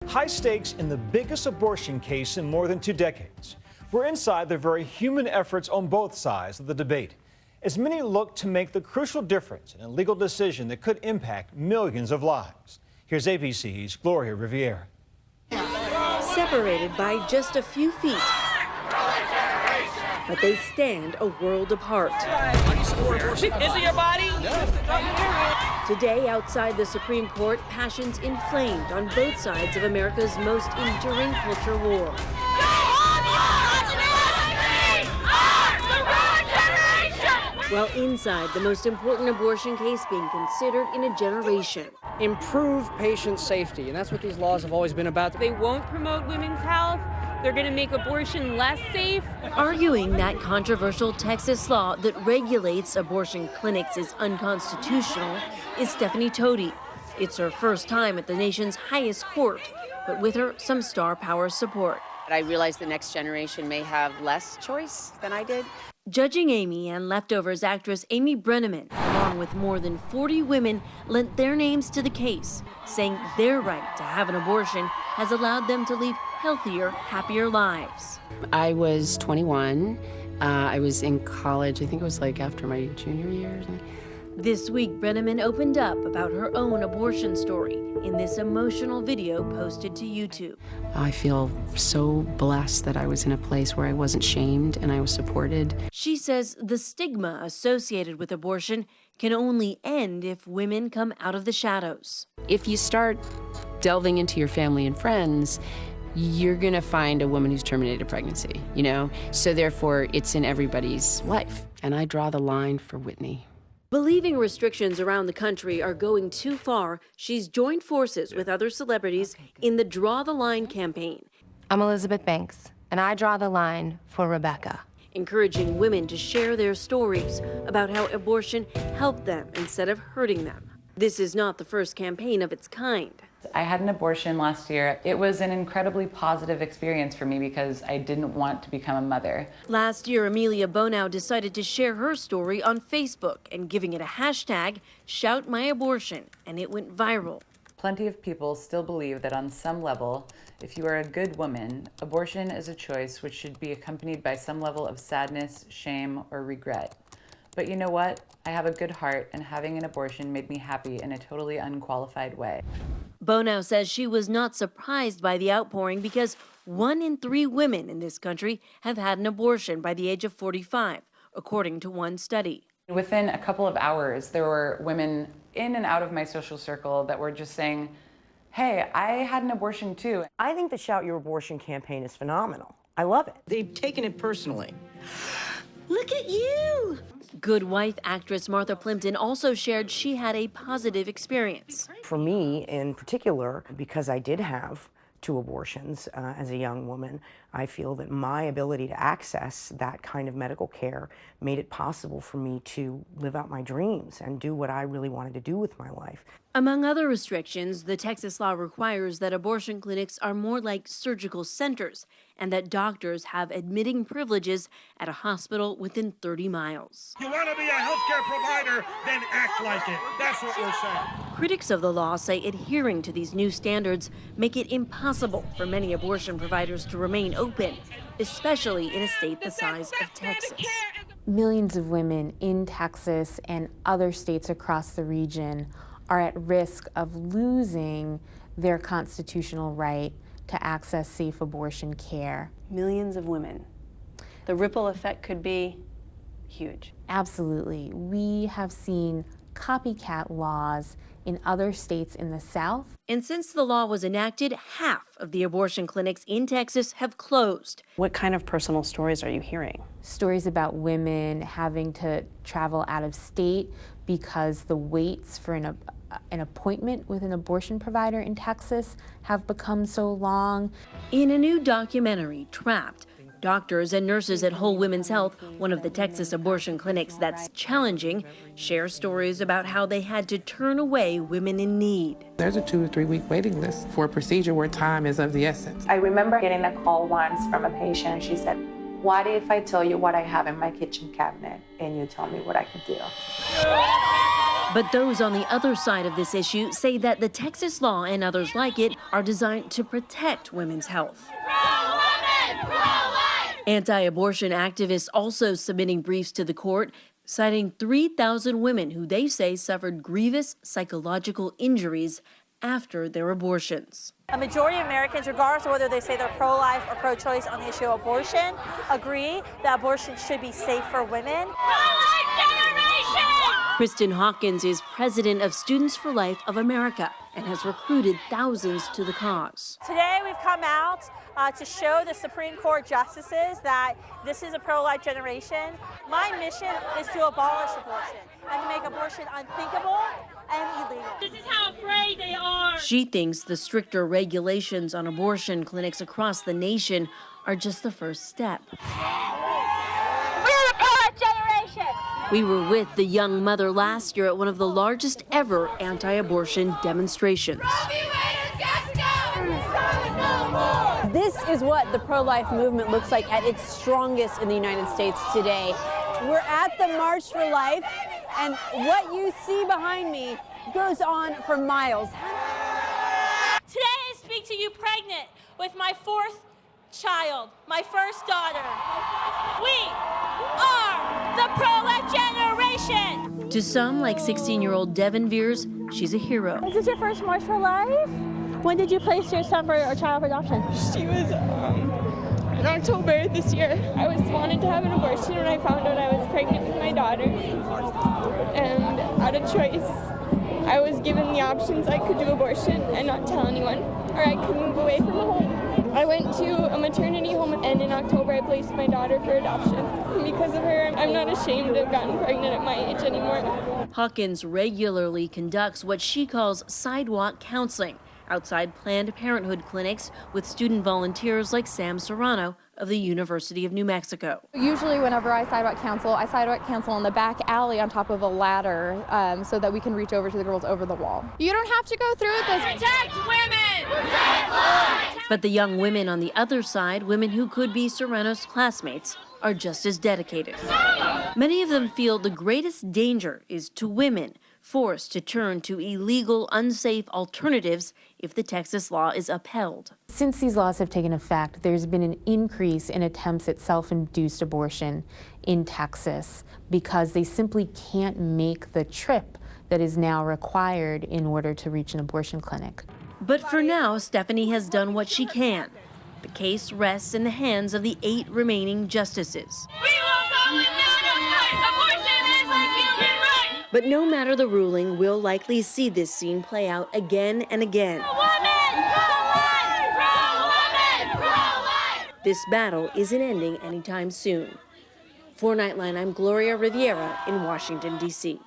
High stakes in the biggest abortion case in more than 2 decades. We're inside the very human efforts on both sides of the debate, as many look to make the crucial difference in a legal decision that could impact millions of lives. Here's ABC's Gloria Riviera. Separated by just a few feet, but they stand a world apart. Is it your body? Today, outside the Supreme Court, passions inflamed on both sides of America's most enduring culture war. While inside, the most important abortion case being considered in a generation. Improve patient safety, and that's what these laws have always been about. They won't promote women's health. They're going to make abortion less safe. Arguing that controversial Texas law that regulates abortion clinics is unconstitutional is Stephanie Toti. It's her first time at the nation's highest court, but with her, some star power support. I realize the next generation may have less choice than I did. Judging Amy and Leftovers actress Amy Brenneman, along with more than 40 women, lent their names to the case, saying their right to have an abortion has allowed them to lead healthier, happier lives. I was 21. I was in college. I think it was like after my junior year or something. This week, Brenneman opened up about her own abortion story in this emotional video posted to YouTube. I feel so blessed that I was in a place where I wasn't shamed and I was supported. She says the stigma associated with abortion can only end if women come out of the shadows. If you start delving into your family and friends, you're gonna find a woman who's terminated a pregnancy, you know? So therefore, it's in everybody's life. And I draw the line for Whitney. Believing restrictions around the country are going too far, she's joined forces with other celebrities in the Draw the Line campaign. I'm Elizabeth Banks, and I draw the line for Rebecca. Encouraging women to share their stories about how abortion helped them instead of hurting them. This is not the first campaign of its kind. I had an abortion last year. It was an incredibly positive experience for me because I didn't want to become a mother. Last year, Amelia Bonow decided to share her story on Facebook and giving it a hashtag, #ShoutMyAbortion, and it went viral. Plenty of people still believe that on some level, if you are a good woman, abortion is a choice which should be accompanied by some level of sadness, shame, or regret. But you know what? I have a good heart, and having an abortion made me happy in a totally unqualified way. Bonow says she was not surprised by the outpouring because 1 in 3 women in this country have had an abortion by the age of 45, according to one study. Within a couple of hours, there were women in and out of my social circle that were just saying, hey, I had an abortion too. I think the Shout Your Abortion campaign is phenomenal. I love it. They've taken it personally. Look at you! Good Wife actress Martha Plimpton also shared she had a positive experience. For me in particular, because I did have 2 abortions as a young woman, I feel that my ability to access that kind of medical care made it possible for me to live out my dreams and do what I really wanted to do with my life. Among other restrictions, the Texas law requires that abortion clinics are more like surgical centers and that doctors have admitting privileges at a hospital within 30 miles. You want to be a healthcare provider, then act like it. That's what we're saying. Critics of the law say adhering to these new standards make it impossible for many abortion providers to remain open, especially in a state the size of Texas. Millions of women in Texas and other states across the region are at risk of losing their constitutional right to access safe abortion care. Millions of women. The ripple effect could be huge. Absolutely. We have seen copycat laws in other states in the South. And since the law was enacted, half of the abortion clinics in Texas have closed. What kind of personal stories are you hearing? Stories about women having to travel out of state because the waits for an appointment with an abortion provider in Texas have become so long. In a new documentary, Trapped, doctors and nurses at Whole Women's Health, one of the Texas abortion clinics that's challenging, share stories about how they had to turn away women in need. There's a 2 or 3 week waiting list for a procedure where time is of the essence. I remember getting a call once from a patient. She said, what if I tell you what I have in my kitchen cabinet and you tell me what I could do? But those on the other side of this issue say that the Texas law and others like it are designed to protect women's health. Anti-abortion activists also submitting briefs to the court, citing 3,000 women who they say suffered grievous psychological injuries after their abortions. A majority of Americans, regardless of whether they say they're pro-life or pro-choice on the issue of abortion, agree that abortion should be safe for women. Kristen Hawkins is president of Students for Life of America and has recruited thousands to the cause. Today we've come out to show the Supreme Court justices that this is a pro-life generation. My mission is to abolish abortion and to make abortion unthinkable and illegal. This is how afraid they are. She thinks the stricter regulations on abortion clinics across the nation are just the first step. We're the pro-life generation. We were with the young mother last year at one of the largest ever anti-abortion demonstrations. This is what the pro-life movement looks like at its strongest in the United States today. We're at the March for Life, and what you see behind me goes on for miles. Today I speak to you pregnant with my fourth child, my first daughter. We are the pro-life generation. To some, like 16-year-old Devin Veers, she's a hero. Is this your first March for Life? When did you place your son for a child for adoption? She was in October this year. I was wanted to have an abortion when I found out I was pregnant with my daughter. And out of choice, I was given the options. I could do abortion and not tell anyone, or I could move away from home. I went to a maternity home, and in October I placed my daughter for adoption. And because of her, I'm not ashamed to have gotten pregnant at my age anymore. Hawkins regularly conducts what she calls sidewalk counseling outside Planned Parenthood clinics with student volunteers like Sam Serrano of the University of New Mexico. Usually whenever I sidewalk counsel in the back alley on top of a ladder so that we can reach over to the girls over the wall. You don't have to go through this. Protect women! But the young women on the other side, women who could be Serrano's classmates, are just as dedicated. Many of them feel the greatest danger is to women, forced to turn to illegal, unsafe alternatives if the Texas law is upheld. Since these laws have taken effect, there's been an increase in attempts at self-induced abortion in Texas because they simply can't make the trip that is now required in order to reach an abortion clinic. But for now, Stephanie has done what she can. The case rests in the hands of the 8 remaining justices. We will go with abortion is a human right. But no matter the ruling, we'll likely see this scene play out again and again. This battle isn't ending anytime soon. For Nightline, I'm Gloria Riviera in Washington, D.C.